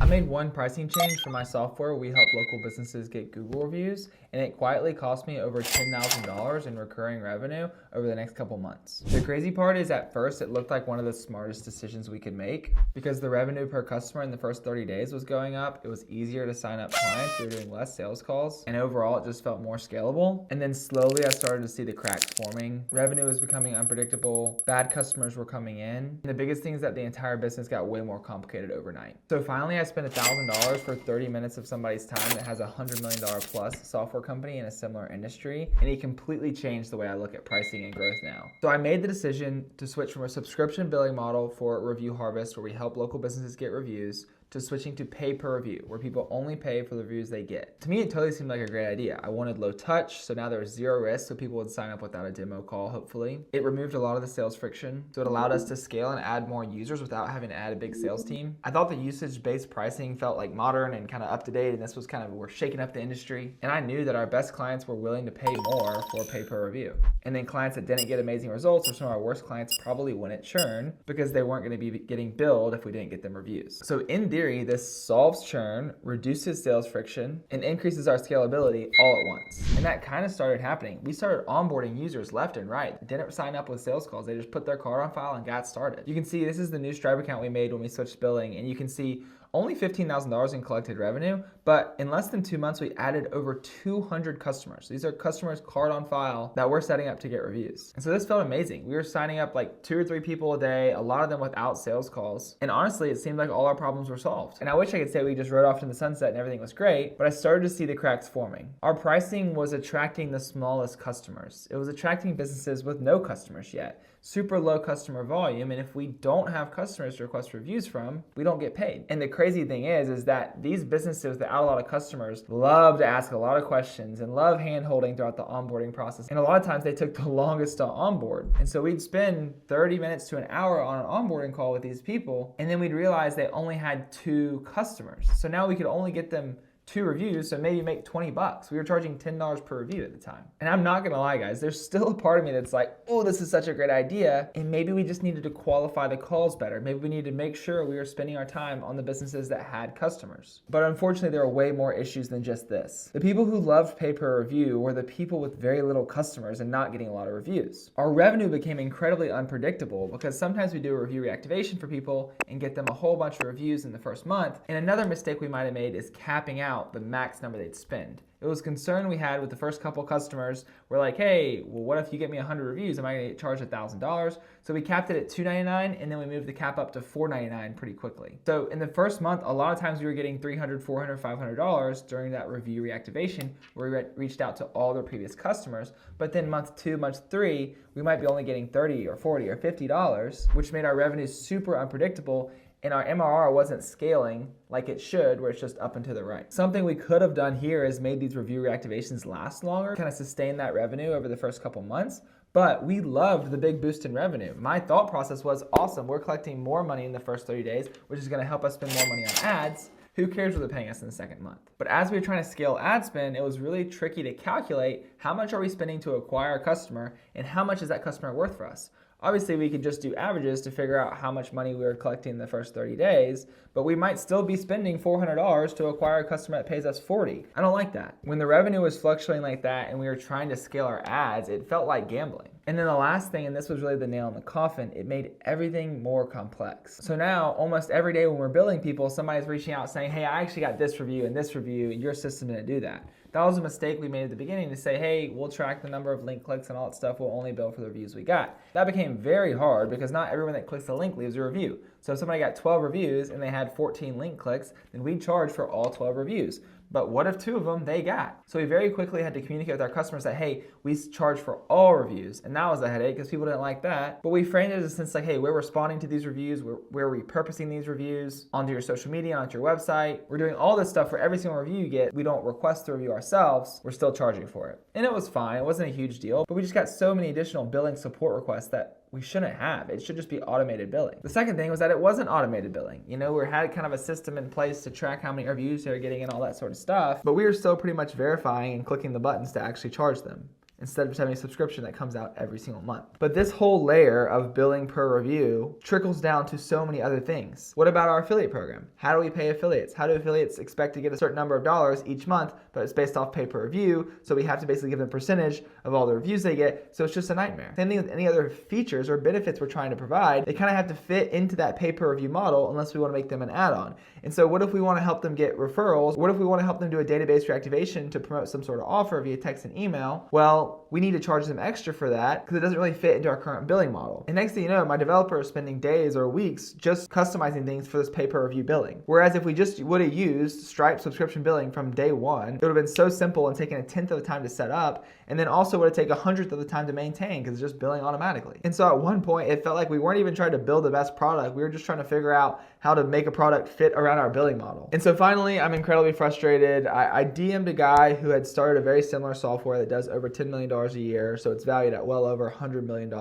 made one pricing change for my software. We help local businesses get Google reviews, and it quietly cost me over $10,000 in recurring revenue over the next couple months. The crazy part is at first it looked like one of the smartest decisions we could make because the revenue per customer in the first 30 days was going up. It was easier to sign up clients. We were doing less sales calls, and overall it just felt more scalable. And then slowly I started to see the cracks forming. Revenue was becoming unpredictable. Bad customers were coming in. And the biggest thing is that the entire business got way more complicated overnight. So finally I spent $1,000 for 30 minutes of somebody's time that has a $100 million plus software company in a similar industry, and he completely changed the way I look at pricing and growth now. So I made the decision to switch from a subscription billing model for Review Harvest, where we help local businesses get reviews, to switching to pay per review, where people only pay for the reviews they get. To me, it totally seemed like a great idea. I wanted low touch, so now there was zero risk, so people would sign up without a demo call, hopefully. It removed a lot of the sales friction, so it allowed us to scale and add more users without having to add a big sales team. I thought the usage-based pricing felt like modern and kind of up to date, and this was kind of, we're shaking up the industry. And I knew that our best clients were willing to pay more for pay per review. And then clients that didn't get amazing results, or some of our worst clients, probably wouldn't churn because they weren't going to be getting billed if we didn't get them reviews. So in theory, this solves churn, reduces sales friction, and increases our scalability all at once. And that kind of started happening. We started onboarding users left and right. Didn't sign up with sales calls. They just put their card on file and got started. You can see this is the new Stripe account we made when we switched billing, and you can see only $15,000 in collected revenue, but in less than 2 months, we added over 200 customers. These are customers card on file that we're setting up to get reviews. And so this felt amazing. We were signing up like 2 or 3 people a day, a lot of them without sales calls. And honestly, it seemed like all our problems were solved. And I wish I could say we just rode off to the sunset and everything was great, but I started to see the cracks forming. Our pricing was attracting the smallest customers. It was attracting businesses with no customers yet. Super low customer volume, and if we don't have customers to request reviews from, we don't get paid. And the crazy thing is that these businesses without a lot of customers love to ask a lot of questions and love hand-holding throughout the onboarding process. And a lot of times they took the longest to onboard. And so we'd spend 30 minutes to an hour on an onboarding call with these people, and then we'd realize they only had 2 customers. So now we could only get them 2 reviews, so maybe make $20. We were charging $10 per review at the time. And I'm not gonna lie, guys, there's still a part of me that's like, oh, this is such a great idea, and maybe we just needed to qualify the calls better. Maybe we need to make sure we were spending our time on the businesses that had customers. But unfortunately, there are way more issues than just this. The people who loved pay per review were the people with very little customers and not getting a lot of reviews. Our revenue became incredibly unpredictable because sometimes we do a review reactivation for people and get them a whole bunch of reviews in the first month. And another mistake we might have made is capping out the max number they'd spend. It was a concern we had with the first couple customers. We're like, hey, well, what if you get me 100 reviews? Am I going to get charged $1,000? So we capped it at $299, and then we moved the cap up to $499 pretty quickly. So in the first month, a lot of times we were getting $300, $400, $500 during that review reactivation, where we reached out to all their previous customers. But then month 2, month 3, we might be only getting $30 or $40 or $50, which made our revenue super unpredictable. And our MRR wasn't scaling like it should, where it's just up and to the right. Something we could have done here is made these review reactivations last longer, kind of sustain that revenue over the first couple months. But we loved the big boost in revenue. My thought process was, awesome, we're collecting more money in the first 30 days, which is gonna help us spend more money on ads. Who cares what they're paying us in the second month? But as we were trying to scale ad spend, it was really tricky to calculate how much are we spending to acquire a customer and how much is that customer worth for us. Obviously, we could just do averages to figure out how much money we were collecting in the first 30 days, but we might still be spending $400 to acquire a customer that pays us $40. I don't like that. When the revenue was fluctuating like that and we were trying to scale our ads, it felt like gambling. And then the last thing, and this was really the nail in the coffin, it made everything more complex. So now, almost every day when we're billing people, somebody's reaching out saying, hey, I actually got this review, and your system didn't do that. That was a mistake we made at the beginning to say, hey, we'll track the number of link clicks and all that stuff. We'll only bill for the reviews we got. That became very hard because not everyone that clicks the link leaves a review. So if somebody got 12 reviews and they had 14 link clicks, then we'd charge for all 12 reviews. But what if 2 of them they got? So we very quickly had to communicate with our customers that, hey, we charge for all reviews. And that was a headache because people didn't like that. But we framed it as a sense like, hey, we're responding to these reviews. We're repurposing these reviews onto your social media, onto your website. We're doing all this stuff for every single review you get. We don't request the review ourselves. We're still charging for it. And it was fine. It wasn't a huge deal. But we just got so many additional billing support requests that we shouldn't have. It should just be automated billing. The second thing was that it wasn't automated billing. You know, we had kind of a system in place to track how many reviews they were getting and all that sort of stuff, but we were still pretty much verifying and clicking the buttons to actually charge them. instead of just having a subscription that comes out every single month. But this whole layer of billing per review trickles down to so many other things. What about our affiliate program? How do we pay affiliates? How do affiliates expect to get a certain number of dollars each month, but it's based off pay per review, so we have to basically give them a percentage of all the reviews they get, so it's just a nightmare. Same thing with any other features or benefits we're trying to provide. They kind of have to fit into that pay per review model unless we want to make them an add-on. And so what if we want to help them get referrals? What if we want to help them do a database reactivation to promote some sort of offer via text and email? Well, we need to charge them extra for that because it doesn't really fit into our current billing model. And next thing you know, my developer is spending days or weeks just customizing things for this pay-per-review billing. Whereas if we just would have used Stripe subscription billing from day one, it would have been so simple and taken 1/10 of the time to set up, and then also would have taken 100th of the time to maintain because it's just billing automatically. And so at one point, it felt like we weren't even trying to build the best product. We were just trying to figure out how to make a product fit around our billing model. And so finally, I'm incredibly frustrated. I DM'd a guy who had started a very similar software that does over $10 million a year, so it's valued at well over $100 million.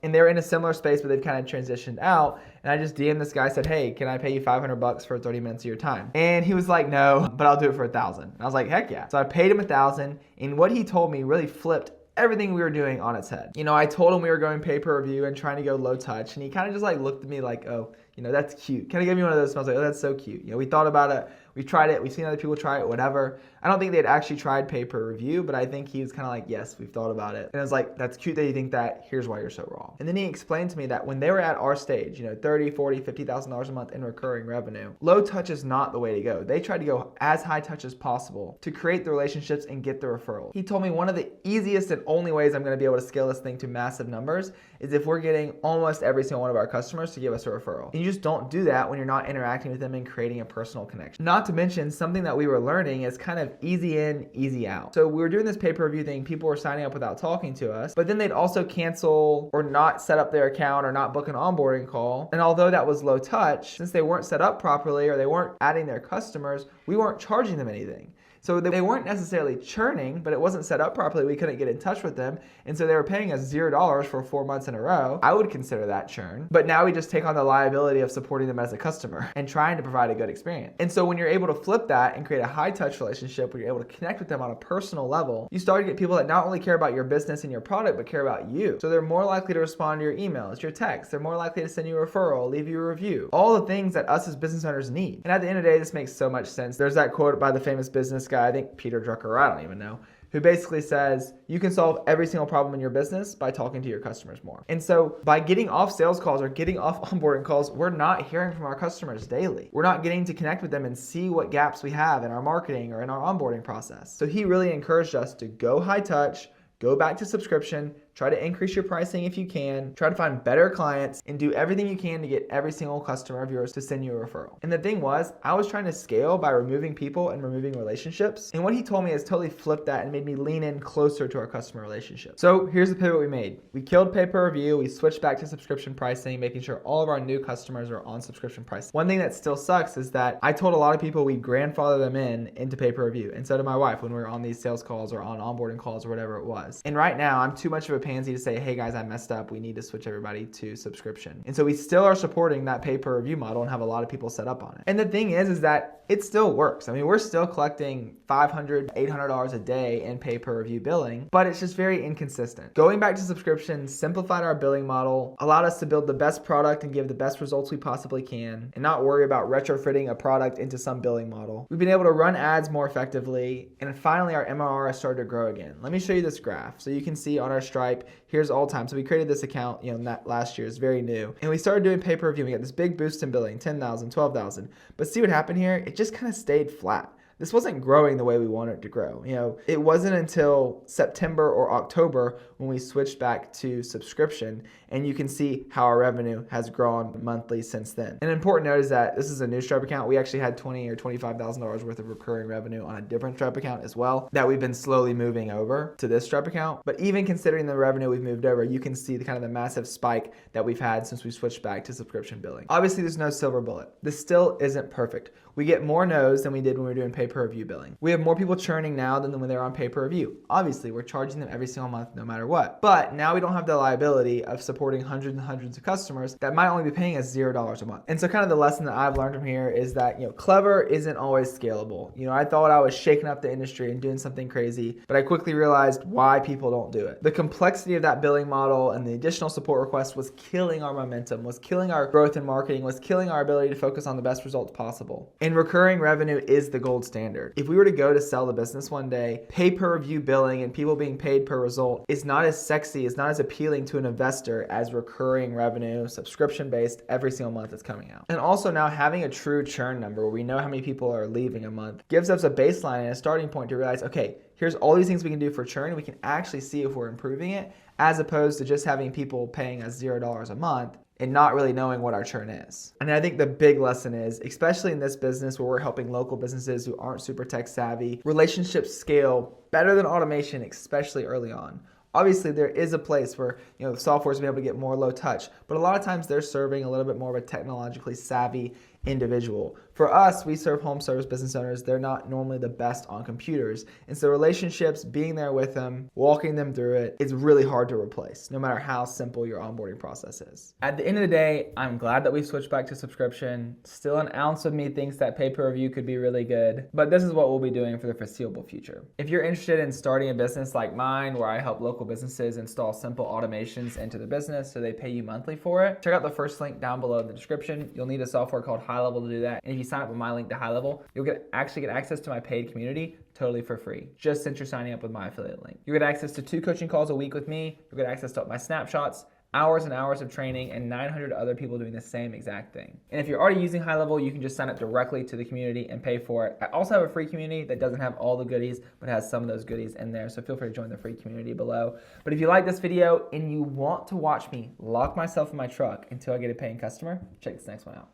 And they're in a similar space, but they've kind of transitioned out. And I just DM'd this guy, said, hey, can I pay you $500 for 30 minutes of your time? And he was like, no, but I'll do it for $1,000. And I was like, heck yeah. So I paid him $1,000, and what he told me really flipped everything we were doing on its head. You know, I told him we were going pay-per-review and trying to go low touch, and he kind of just like looked at me like, oh, you know, that's cute. Kind of gave me one of those smiles like, oh, that's so cute. You know, we thought about it. We've tried it. We've seen other people try it, whatever. I don't think they'd actually tried pay-per-review, but I think he was kind of like, yes, we've thought about it. And I was like, that's cute that you think that. Here's why you're so wrong. And then he explained to me that when they were at our stage, you know, $30,000, $40,000, $50,000 a month in recurring revenue, low touch is not the way to go. They tried to go as high touch as possible to create the relationships and get the referrals. He told me one of the easiest and only ways I'm going to be able to scale this thing to massive numbers is if we're getting almost every single one of our customers to give us a referral. And you just don't do that when you're not interacting with them and creating a personal connection. Not to mention something that we were learning is kind of easy in, easy out. So we were doing this pay-per-view thing, people were signing up without talking to us, but then they'd also cancel or not set up their account or not book an onboarding call. And although that was low touch, since they weren't set up properly or they weren't adding their customers, we weren't charging them anything. So they weren't necessarily churning, but it wasn't set up properly. We couldn't get in touch with them. And so they were paying us $0 for 4 months in a row. I would consider that churn. But now we just take on the liability of supporting them as a customer and trying to provide a good experience. And so when you're able to flip that and create a high touch relationship where you're able to connect with them on a personal level, you start to get people that not only care about your business and your product, but care about you. So they're more likely to respond to your emails, your texts. They're more likely to send you a referral, leave you a review. All the things that us as business owners need. And at the end of the day, this makes so much sense. There's that quote by the famous business guy, I think Peter Drucker, I don't even know, who basically says you can solve every single problem in your business by talking to your customers more. And so by getting off sales calls or getting off onboarding calls, we're not hearing from our customers daily. We're not getting to connect with them and see what gaps we have in our marketing or in our onboarding process. So he really encouraged us to go high touch, go back to subscription, try to increase your pricing if you can, try to find better clients, and do everything you can to get every single customer of yours to send you a referral. And the thing was, I was trying to scale by removing people and removing relationships. And what he told me has totally flipped that and made me lean in closer to our customer relationship. So here's the pivot we made. We killed pay-per-review, we switched back to subscription pricing, making sure all of our new customers are on subscription pricing. One thing that still sucks is that I told a lot of people we grandfather them into pay-per-review. And so did my wife when we were on these sales calls or on onboarding calls or whatever it was. And right now, I'm too much of a pansy to say, hey guys, I messed up. We need to switch everybody to subscription. And so we still are supporting that pay-per-review model and have a lot of people set up on it. And the thing is that it still works. I mean, we're still collecting $500, $800 a day in pay-per-review billing, but it's just very inconsistent. Going back to subscription simplified our billing model, allowed us to build the best product and give the best results we possibly can, and not worry about retrofitting a product into some billing model. We've been able to run ads more effectively, and finally our MRR has started to grow again. Let me show you this graph. So you can see on our Stripe, here's all time. So we created this account, last year. It's very new. And we started doing pay-per-view. We got this big boost in billing, 10,000, 12,000. But see what happened here? It just kind of stayed flat. This wasn't growing the way we wanted it to grow. It wasn't until September or October when we switched back to subscription, and you can see how our revenue has grown monthly since then. An important note is that this is a new Stripe account. We actually had $20,000 or $25,000 worth of recurring revenue on a different Stripe account as well that we've been slowly moving over to this Stripe account. But even considering the revenue we've moved over, you can see the massive spike that we've had since we switched back to subscription billing. Obviously, there's no silver bullet. This still isn't perfect. We get more no's than we did when we were doing pay-per-review billing. We have more people churning now than when they're on pay-per-review. Obviously, we're charging them every single month no matter what. But now we don't have the liability of supporting hundreds and hundreds of customers that might only be paying us $0 a month. And so kind of the lesson that I've learned from here is that, clever isn't always scalable. I thought I was shaking up the industry and doing something crazy, but I quickly realized why people don't do it. The complexity of that billing model and the additional support requests was killing our momentum, was killing our growth in marketing, was killing our ability to focus on the best results possible. And recurring revenue is the gold standard. If we were to go to sell the business one day, pay-per-review billing and people being paid per result is not as sexy, is not as appealing to an investor as recurring revenue, subscription-based every single month that's coming out. And also now having a true churn number where we know how many people are leaving a month gives us a baseline and a starting point to realize, okay, here's all these things we can do for churn. We can actually see if we're improving it, as opposed to just having people paying us $0 a month and not really knowing what our churn is. And I think the big lesson is, especially in this business where we're helping local businesses who aren't super tech savvy, relationships scale better than automation, especially early on. Obviously, there is a place where software is able to get more low touch, but a lot of times they're serving a little bit more of a technologically savvy individual. For us, we serve home service business owners. They're not normally the best on computers. And so relationships, being there with them, walking them through it, is really hard to replace, no matter how simple your onboarding process is. At the end of the day, I'm glad that we switched back to subscription. Still an ounce of me thinks that pay-per-review could be really good, but this is what we'll be doing for the foreseeable future. If you're interested in starting a business like mine, where I help local businesses install simple automations into the business so they pay you monthly for it, check out the first link down below in the description. You'll need a software called High Level to do that. And if you sign up with my link to High Level, you'll actually get access to my paid community totally for free, just since you're signing up with my affiliate link. You'll get access to 2 coaching calls a week with me. You'll get access to my snapshots, hours and hours of training, and 900 other people doing the same exact thing. And if you're already using High Level, you can just sign up directly to the community and pay for it. I also have a free community that doesn't have all the goodies, but has some of those goodies in there. So feel free to join the free community below. But if you like this video and you want to watch me lock myself in my truck until I get a paying customer, check this next one out.